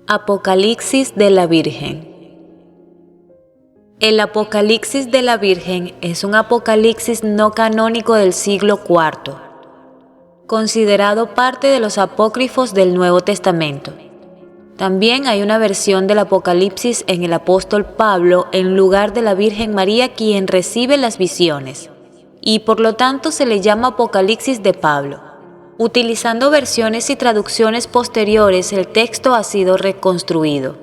Apocalipsis de la Virgen. El Apocalipsis de la Virgen es un apocalipsis no canónico del siglo IV, considerado parte de los apócrifos del Nuevo Testamento. También hay una versión del Apocalipsis en el apóstol Pablo en lugar de la Virgen María, quien recibe las visiones, y por lo tanto se le llama Apocalipsis de Pablo. Utilizando versiones y traducciones posteriores, el texto ha sido reconstruido.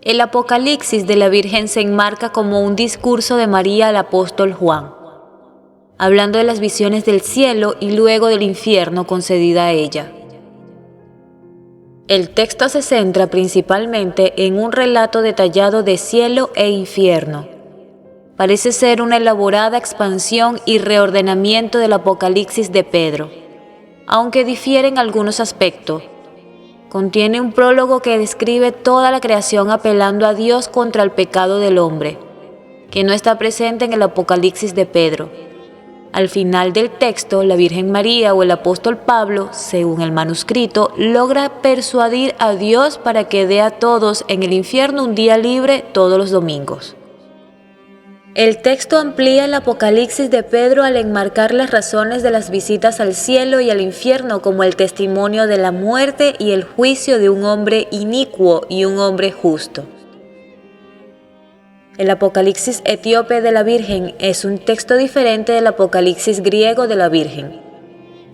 El Apocalipsis de la Virgen se enmarca como un discurso de María al apóstol Juan, hablando de las visiones del cielo y luego del infierno concedida a ella. El texto se centra principalmente en un relato detallado de cielo e infierno. Parece ser una elaborada expansión y reordenamiento del Apocalipsis de Pedro, aunque difiere en algunos aspectos. Contiene un prólogo que describe toda la creación apelando a Dios contra el pecado del hombre, que no está presente en el Apocalipsis de Pedro. Al final del texto, la Virgen María o el apóstol Pablo, según el manuscrito, logra persuadir a Dios para que dé a todos en el infierno un día libre todos los domingos. El texto amplía el Apocalipsis de Pedro al enmarcar las razones de las visitas al cielo y al infierno como el testimonio de la muerte y el juicio de un hombre inicuo y un hombre justo. El Apocalipsis etíope de la Virgen es un texto diferente del Apocalipsis griego de la Virgen.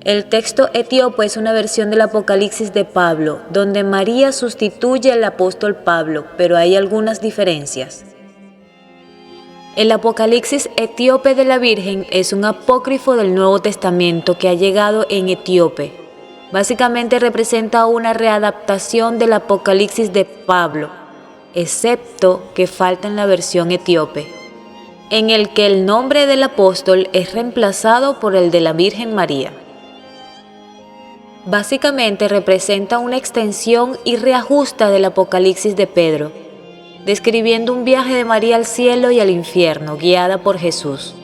El texto etíope es una versión del Apocalipsis de Pablo, donde María sustituye al apóstol Pablo, pero hay algunas diferencias. El Apocalipsis etíope de la Virgen es un apócrifo del Nuevo Testamento que ha llegado en etíope. Básicamente representa una readaptación del Apocalipsis de Pablo, excepto que falta en la versión etíope, en el que el nombre del apóstol es reemplazado por el de la Virgen María. Básicamente representa una extensión y reajusta del Apocalipsis de Pedro, describiendo un viaje de María al cielo y al infierno, guiada por Jesús.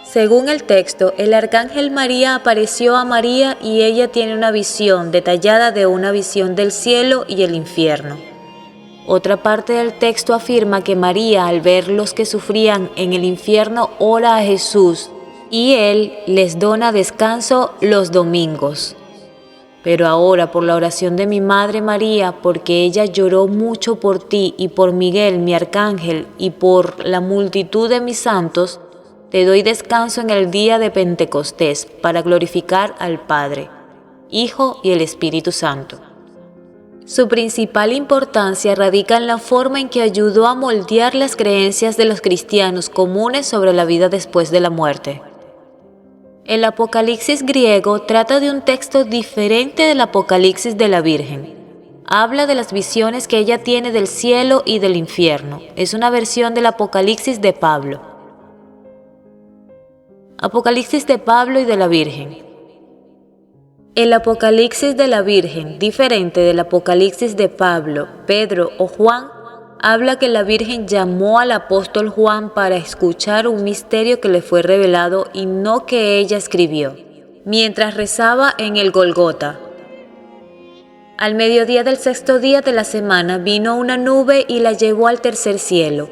Según el texto, el arcángel María apareció a María y ella tiene una visión detallada de una visión del cielo y el infierno. Otra parte del texto afirma que María, al ver los que sufrían en el infierno, ora a Jesús y Él les dona descanso los domingos. Pero ahora, por la oración de mi Madre María, porque ella lloró mucho por ti y por Miguel, mi arcángel, y por la multitud de mis santos, te doy descanso en el día de Pentecostés para glorificar al Padre, Hijo y el Espíritu Santo. Su principal importancia radica en la forma en que ayudó a moldear las creencias de los cristianos comunes sobre la vida después de la muerte. El Apocalipsis griego trata de un texto diferente del Apocalipsis de la Virgen. Habla de las visiones que ella tiene del cielo y del infierno. Es una versión del Apocalipsis de Pablo. Apocalipsis de Pablo y de la Virgen. El Apocalipsis de la Virgen, diferente del Apocalipsis de Pablo, Pedro o Juan, habla que la Virgen llamó al apóstol Juan para escuchar un misterio que le fue revelado y no que ella escribió, mientras rezaba en el Golgota. Al mediodía del sexto día de la semana vino una nube y la llevó al tercer cielo.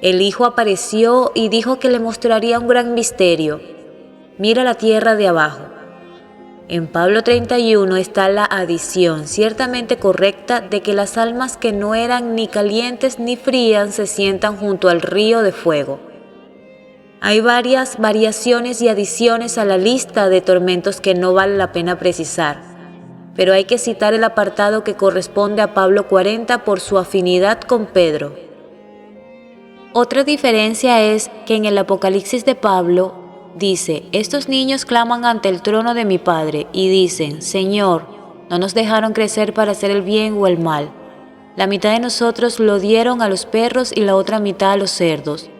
El Hijo apareció y dijo que le mostraría un gran misterio. Mira la tierra de abajo. En Pablo 31 está la adición ciertamente correcta de que las almas que no eran ni calientes ni frías se sientan junto al río de fuego. Hay varias variaciones y adiciones a la lista de tormentos que no vale la pena precisar, pero hay que citar el apartado que corresponde a Pablo 40 por su afinidad con Pedro. Otra diferencia es que en el Apocalipsis de Pablo dice: estos niños claman ante el trono de mi Padre y dicen: Señor, no nos dejaron crecer para hacer el bien o el mal. La mitad de nosotros lo dieron a los perros y la otra mitad a los cerdos.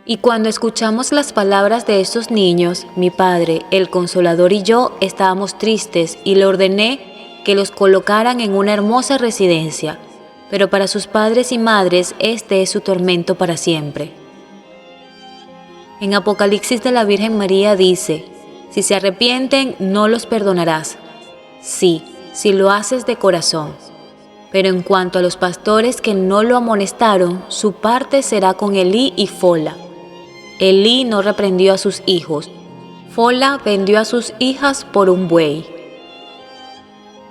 Y cuando escuchamos las palabras de estos niños, mi Padre, el Consolador y yo estábamos tristes y le ordené que los colocaran en una hermosa residencia, pero para sus padres y madres este es su tormento para siempre. En Apocalipsis de la Virgen María dice: si se arrepienten, no los perdonarás. Sí, si lo haces de corazón. Pero en cuanto a los pastores que no lo amonestaron, su parte será con Elí y Fola. Elí no reprendió a sus hijos. Fola vendió a sus hijas por un buey.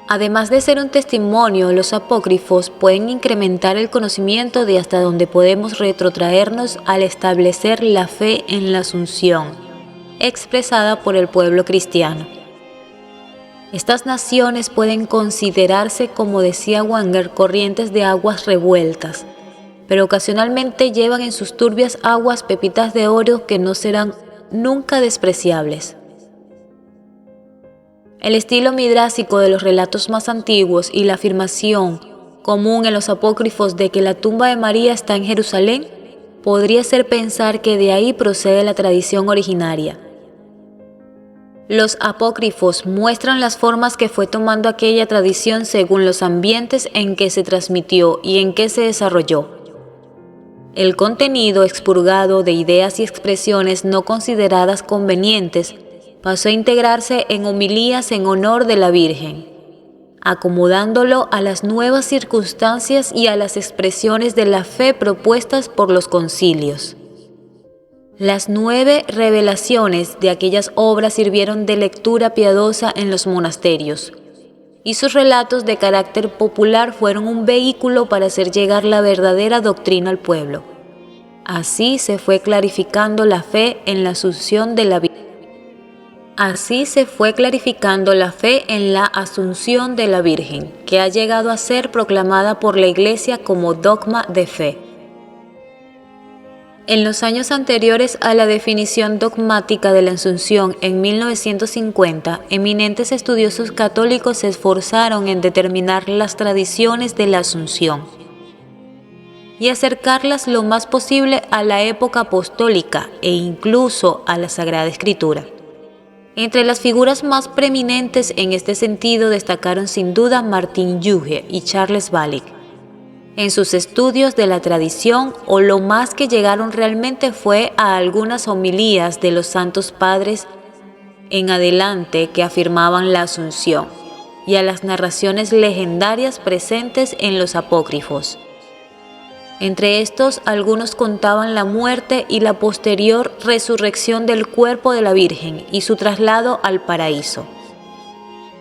Además de ser un testimonio, los apócrifos pueden incrementar el conocimiento de hasta dónde podemos retrotraernos al establecer la fe en la Asunción, expresada por el pueblo cristiano. Estas naciones pueden considerarse, como decía Wenger, corrientes de aguas revueltas, pero ocasionalmente llevan en sus turbias aguas pepitas de oro que no serán nunca despreciables. El estilo midrásico de los relatos más antiguos y la afirmación común en los apócrifos de que la tumba de María está en Jerusalén podría ser pensar que de ahí procede la tradición originaria. Los apócrifos muestran las formas que fue tomando aquella tradición según los ambientes en que se transmitió y en que se desarrolló. El contenido expurgado de ideas y expresiones no consideradas convenientes pasó a integrarse en homilías en honor de la Virgen, acomodándolo a las nuevas circunstancias y a las expresiones de la fe propuestas por los concilios. Las 9 revelaciones de aquellas obras sirvieron de lectura piadosa en los monasterios, y sus relatos de carácter popular fueron un vehículo para hacer llegar la verdadera doctrina al pueblo. Así se fue clarificando la fe en la Asunción de la Virgen. Que ha llegado a ser proclamada por la Iglesia como dogma de fe. En los años anteriores a la definición dogmática de la Asunción en 1950, eminentes estudiosos católicos se esforzaron en determinar las tradiciones de la Asunción y acercarlas lo más posible a la época apostólica e incluso a la Sagrada Escritura. Entre las figuras más preeminentes en este sentido destacaron sin duda Martín Luther y Charles Wallich en sus estudios de la tradición, o lo más que llegaron realmente fue a algunas homilías de los santos padres en adelante que afirmaban la Asunción, y a las narraciones legendarias presentes en los apócrifos. Entre estos, algunos contaban la muerte y la posterior resurrección del cuerpo de la Virgen y su traslado al paraíso.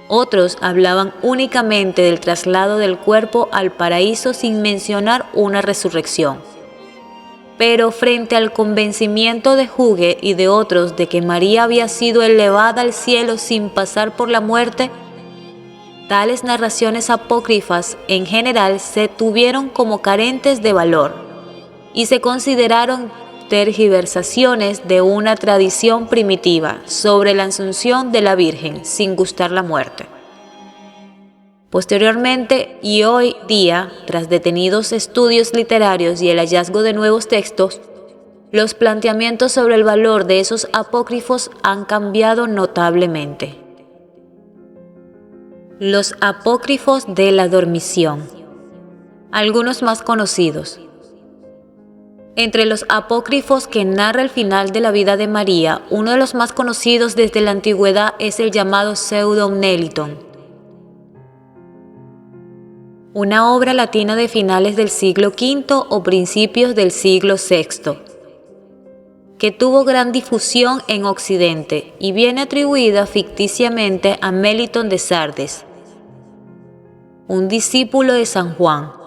Otros hablaban únicamente del traslado del cuerpo al paraíso sin mencionar una resurrección. Pero frente al convencimiento de Hughes y de otros de que María había sido elevada al cielo sin pasar por la muerte, tales narraciones apócrifas en general se tuvieron como carentes de valor y se consideraron tergiversaciones de una tradición primitiva sobre la Asunción de la Virgen sin gustar la muerte. Posteriormente y hoy día, tras detenidos estudios literarios y el hallazgo de nuevos textos, los planteamientos sobre el valor de esos apócrifos han cambiado notablemente. Los apócrifos de la Dormición. Algunos más conocidos. Entre los apócrifos que narra el final de la vida de María, uno de los más conocidos desde la antigüedad es el llamado Pseudo-Meliton, una obra latina de finales del siglo V o principios del siglo VI, que tuvo gran difusión en Occidente y viene atribuida ficticiamente a Meliton de Sardes, un discípulo de San Juan.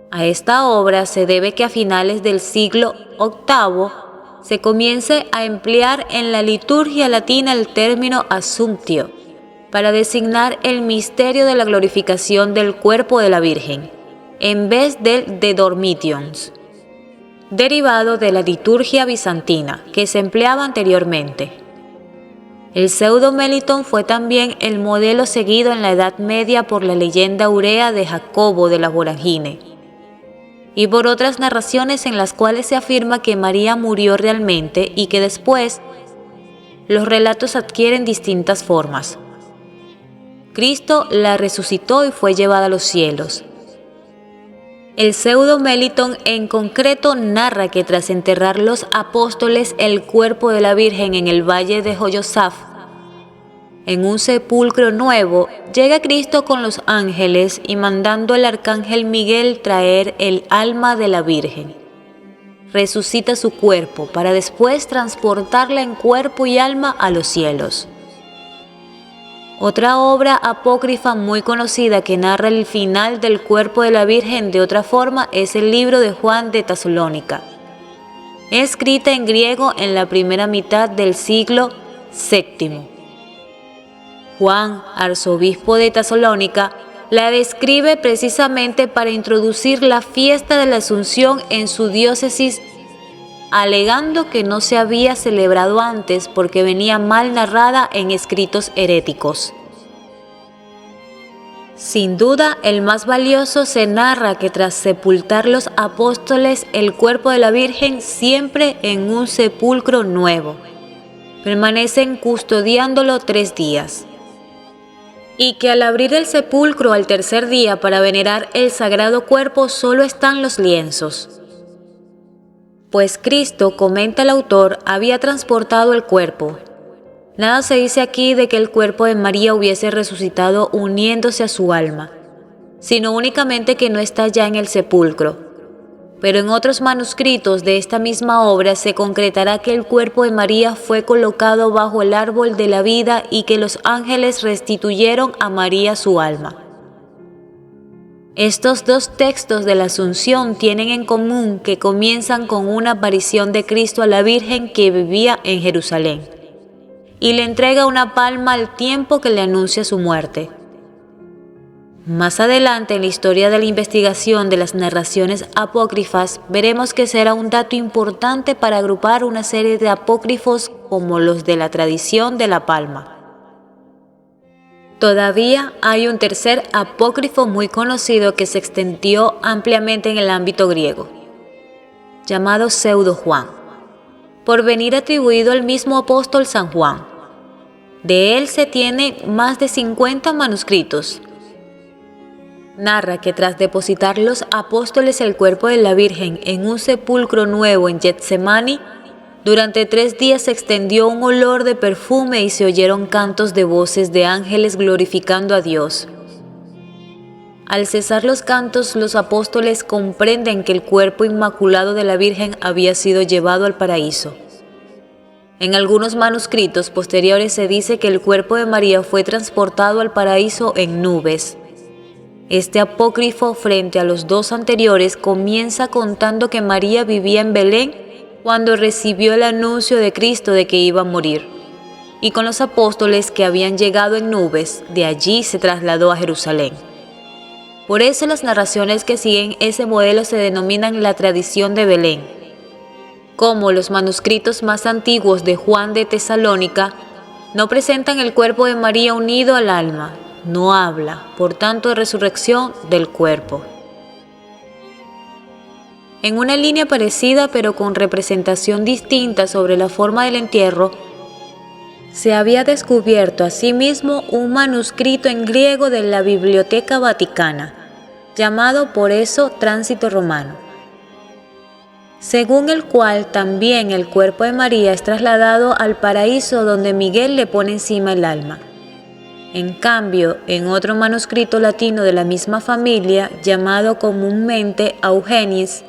A esta obra se debe que a finales del siglo VIII se comience a emplear en la liturgia latina el término Assumptio para designar el misterio de la glorificación del cuerpo de la Virgen, en vez del de Dormitions, derivado de la liturgia bizantina que se empleaba anteriormente. El Pseudo-Meliton fue también el modelo seguido en la Edad Media por la leyenda aurea de Jacobo de la Voragine, y por otras narraciones en las cuales se afirma que María murió realmente y que después los relatos adquieren distintas formas. Cristo la resucitó y fue llevada a los cielos. El Pseudo-Meliton en concreto narra que tras enterrar los apóstoles el cuerpo de la Virgen en el valle de Joyosaf, en un sepulcro nuevo, llega Cristo con los ángeles y mandando al arcángel Miguel traer el alma de la Virgen. Resucita su cuerpo para después transportarla en cuerpo y alma a los cielos. Otra obra apócrifa muy conocida que narra el final del cuerpo de la Virgen de otra forma es el libro de Juan de Tesalónica, escrita en griego en la primera mitad del siglo VII. Juan, arzobispo de Tesalónica, la describe precisamente para introducir la fiesta de la Asunción en su diócesis, alegando que no se había celebrado antes porque venía mal narrada en escritos heréticos. Sin duda, el más valioso se narra que tras sepultar los apóstoles el cuerpo de la Virgen siempre en un sepulcro nuevo, permanecen custodiándolo 3 días. Y que al abrir el sepulcro al tercer día para venerar el sagrado cuerpo solo están los lienzos. Pues Cristo, comenta el autor, había transportado el cuerpo. Nada se dice aquí de que el cuerpo de María hubiese resucitado uniéndose a su alma, sino únicamente que no está ya en el sepulcro. Pero en otros manuscritos de esta misma obra se concretará que el cuerpo de María fue colocado bajo el árbol de la vida y que los ángeles restituyeron a María su alma. Estos 2 textos de la Asunción tienen en común que comienzan con una aparición de Cristo a la Virgen que vivía en Jerusalén, y le entrega una palma al tiempo que le anuncia su muerte. Más adelante en la historia de la investigación de las narraciones apócrifas, veremos que será un dato importante para agrupar una serie de apócrifos como los de la tradición de la palma. Todavía hay un tercer apócrifo muy conocido que se extendió ampliamente en el ámbito griego, llamado Pseudo Juan, por venir atribuido al mismo apóstol San Juan. De él se tienen más de 50 manuscritos. Narra que tras depositar los apóstoles el cuerpo de la Virgen en un sepulcro nuevo en Getsemani, durante 3 días se extendió un olor de perfume y se oyeron cantos de voces de ángeles glorificando a Dios. Al cesar los cantos, los apóstoles comprenden que el cuerpo inmaculado de la Virgen había sido llevado al paraíso. En algunos manuscritos posteriores se dice que el cuerpo de María fue transportado al paraíso en nubes. Este apócrifo, frente a los 2 anteriores, comienza contando que María vivía en Belén cuando recibió el anuncio de Cristo de que iba a morir, y con los apóstoles que habían llegado en nubes, de allí se trasladó a Jerusalén. Por eso las narraciones que siguen ese modelo se denominan la tradición de Belén. Como los manuscritos más antiguos de Juan de Tesalónica no presentan el cuerpo de María unido al alma, no habla, por tanto, de resurrección del cuerpo. En una línea parecida pero con representación distinta sobre la forma del entierro, se había descubierto asimismo un manuscrito en griego de la Biblioteca Vaticana, llamado por eso Tránsito Romano, según el cual también el cuerpo de María es trasladado al paraíso donde Miguel le pone encima el alma. En cambio, en otro manuscrito latino de la misma familia, llamado comúnmente Augenis,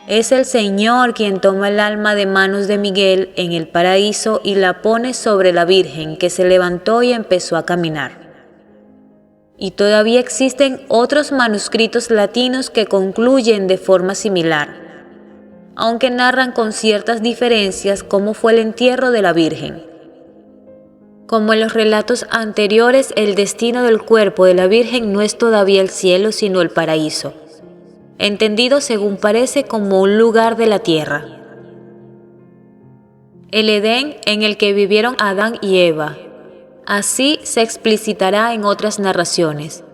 es el Señor quien toma el alma de manos de Miguel en el paraíso y la pone sobre la Virgen, que se levantó y empezó a caminar. Y todavía existen otros manuscritos latinos que concluyen de forma similar, aunque narran con ciertas diferencias cómo fue el entierro de la Virgen. Como en los relatos anteriores, el destino del cuerpo de la Virgen no es todavía el cielo, sino el paraíso, entendido según parece como un lugar de la tierra. El Edén en el que vivieron Adán y Eva. Así se explicitará en otras narraciones.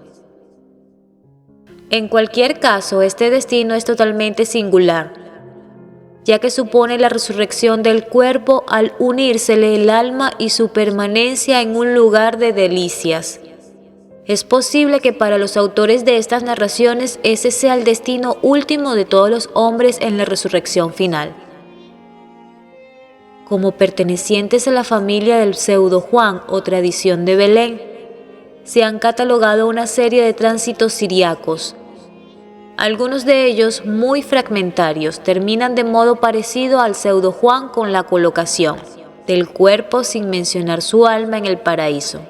En cualquier caso, este destino es totalmente singular, ya que supone la resurrección del cuerpo al unírsele el alma y su permanencia en un lugar de delicias. Es posible que para los autores de estas narraciones ese sea el destino último de todos los hombres en la resurrección final. como pertenecientes a la familia del pseudo Juan o tradición de Belén, se han catalogado una serie de tránsitos siriacos. Algunos de ellos, muy fragmentarios, terminan de modo parecido al pseudo Juan con la colocación del cuerpo sin mencionar su alma en el paraíso.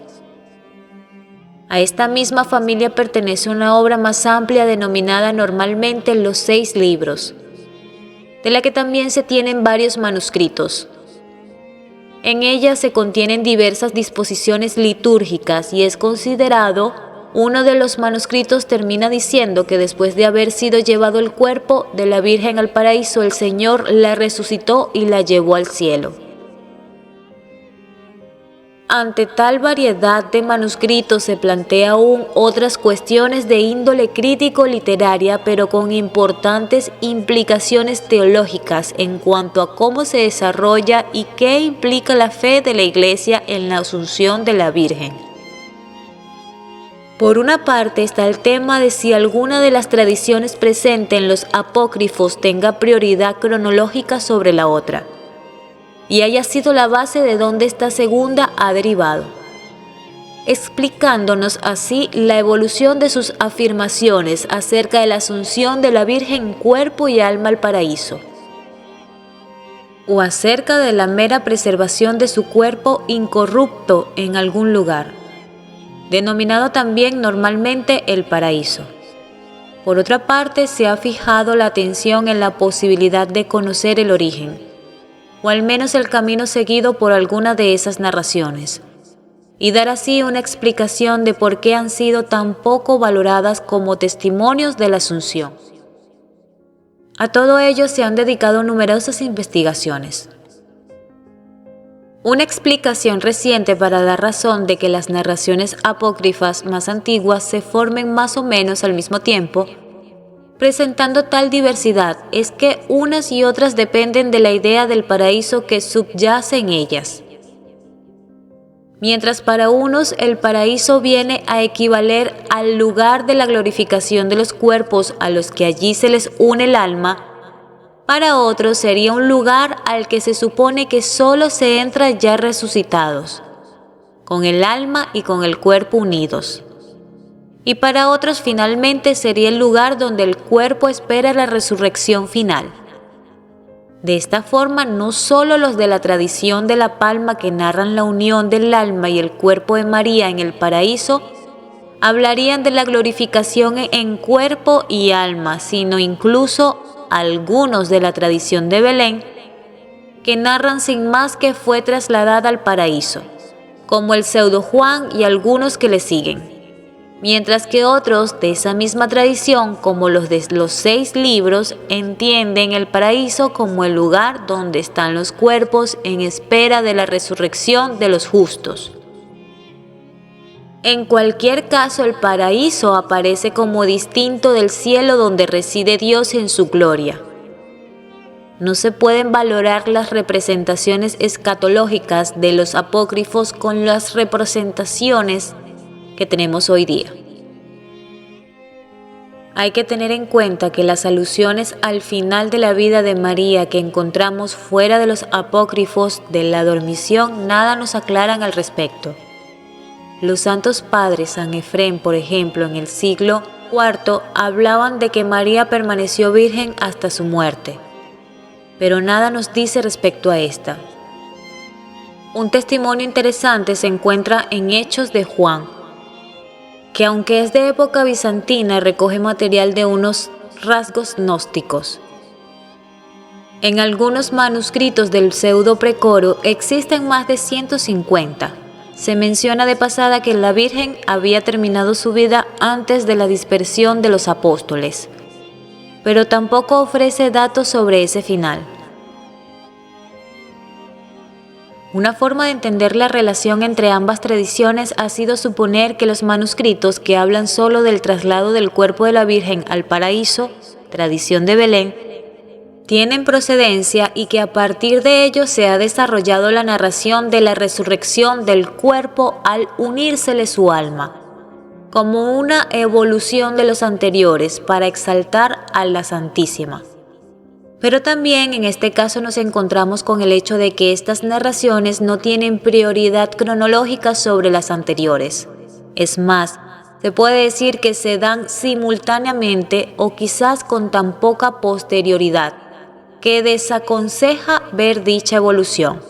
A esta misma familia pertenece una obra más amplia denominada normalmente los 6 libros, de la que también se tienen varios manuscritos. En ella se contienen diversas disposiciones litúrgicas y es considerado uno de los manuscritos termina diciendo que después de haber sido llevado el cuerpo de la Virgen al paraíso, el Señor la resucitó y la llevó al cielo. Ante tal variedad de manuscritos se plantea aún otras cuestiones de índole crítico-literaria, pero con importantes implicaciones teológicas en cuanto a cómo se desarrolla y qué implica la fe de la Iglesia en la Asunción de la Virgen. Por una parte está el tema de si alguna de las tradiciones presentes en los apócrifos tenga prioridad cronológica sobre la otra, y haya sido la base de donde esta segunda ha derivado, explicándonos así la evolución de sus afirmaciones acerca de la asunción de la Virgen cuerpo y alma al paraíso, o acerca de la mera preservación de su cuerpo incorrupto en algún lugar, denominado también normalmente el paraíso. Por otra parte, se ha fijado la atención en la posibilidad de conocer el origen, o al menos el camino seguido por alguna de esas narraciones, y dar así una explicación de por qué han sido tan poco valoradas como testimonios de la Asunción. A todo ello se han dedicado numerosas investigaciones. Una explicación reciente para dar razón de que las narraciones apócrifas más antiguas se formen más o menos al mismo tiempo, presentando tal diversidad, es que unas y otras dependen de la idea del paraíso que subyace en ellas. Mientras para unos el paraíso viene a equivaler al lugar de la glorificación de los cuerpos a los que allí se les une el alma, para otros sería un lugar al que se supone que solo se entra ya resucitados, con el alma y con el cuerpo unidos. Y para otros finalmente sería el lugar donde el cuerpo espera la resurrección final. De esta forma, no solo los de la tradición de la palma que narran la unión del alma y el cuerpo de María en el paraíso, hablarían de la glorificación en cuerpo y alma, sino incluso algunos de la tradición de Belén, que narran sin más que fue trasladada al paraíso, como el pseudo Juan y algunos que le siguen, mientras que otros de esa misma tradición, como los de los 6 libros, entienden el paraíso como el lugar donde están los cuerpos en espera de la resurrección de los justos. En cualquier caso, el paraíso aparece como distinto del cielo donde reside Dios en su gloria. No se pueden valorar las representaciones escatológicas de los apócrifos con las representaciones que tenemos hoy día. Hay que tener en cuenta que las alusiones al final de la vida de María que encontramos fuera de los apócrifos de la dormición nada nos aclaran al respecto. Los santos padres San Efrén, por ejemplo, en el siglo IV, hablaban de que María permaneció virgen hasta su muerte, pero nada nos dice respecto a esta. Un testimonio interesante se encuentra en Hechos de Juan, que aunque es de época bizantina, recoge material de unos rasgos gnósticos. En algunos manuscritos del pseudo precoro existen más de 150. Se menciona de pasada que la Virgen había terminado su vida antes de la dispersión de los apóstoles, pero tampoco ofrece datos sobre ese final. Una forma de entender la relación entre ambas tradiciones ha sido suponer que los manuscritos que hablan solo del traslado del cuerpo de la Virgen al paraíso, tradición de Belén, tienen procedencia y que a partir de ello se ha desarrollado la narración de la resurrección del cuerpo al unírsele su alma, como una evolución de los anteriores para exaltar a la Santísima. Pero también en este caso nos encontramos con el hecho de que estas narraciones no tienen prioridad cronológica sobre las anteriores. Es más, se puede decir que se dan simultáneamente o quizás con tan poca posterioridad, que desaconseja ver dicha evolución.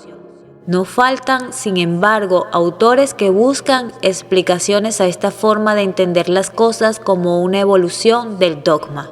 No faltan, sin embargo, autores que buscan explicaciones a esta forma de entender las cosas como una evolución del dogma.